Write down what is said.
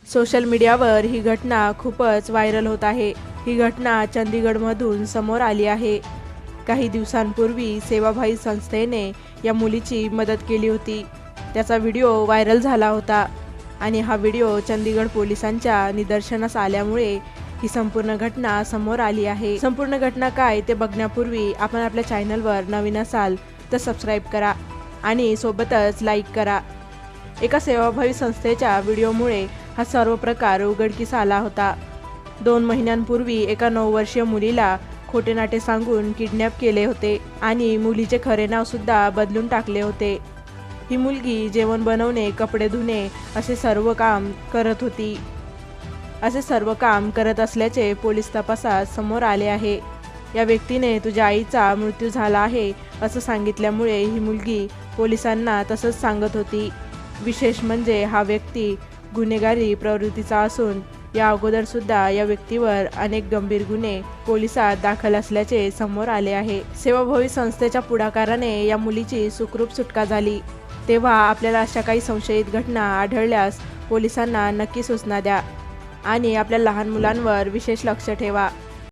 Social मीडियावर ही घटना खूपच व्हायरल होत आहे। ही घटना चंदीगडमधून समोर आली आहे। काही दिवसांपूर्वी सेवाभावी संस्थेने या मुलीची मदत केली होती। त्याचा व्हिडिओ व्हायरल झाला होता आणि हा व्हिडिओ चंदीगड पोलिसांच्या निदर्शनास आल्यामुळे ही संपूर्ण घटना समोर आली आहे। संपूर्ण घटना काय ते बघण्यापूर्वी आपण आपल्या चॅनलवर नवीन असाल तर सबस्क्राईब करा आणि सोबतच लाईक करा। एका सेवाभावी संस्थेच्या व्हिडिओमुळे हा सर्व प्रकार उघडकीस आला होता। 2 महिन्यांपूर्वी एका 9 वर्षीय मुलीला खोटे नाटे सांगून किडनॅप केले होते आणि मुलीचे खरे नाव सुद्धा बदलून टाकले होते। ही मुलगी जेवण बनवणे, कपडे धुणे असे सर्व काम करत होती। असे सर्व काम करत असल्याचे पोलीस तपासात समोर आले आहे। या व्यक्तीने तुझ्या आईचा मृत्यू झाला आहे असं सांगितल्यामुळे ही मुलगी पोलिसांना तसंच सांगत होती। विशेष म्हणजे हा व्यक्ती गुन्हेगारी प्रवृत्तीचा असून या अगोदर सुद्धा या व्यक्तीवर अनेक गंभीर गुन्हे पोलिसात दाखल असल्याचे समोर आले आहे। सेवाभावी संस्थेच्या पुढाकाराने या मुलीची सुखरूप सुटका झाली। तेव्हा आपल्याला अशा काही संशयित घटना आढळल्यास पोलिसांना नक्की सूचना द्या आणि आपल्या लहान मुलांवर विशेष लक्ष ठेवा।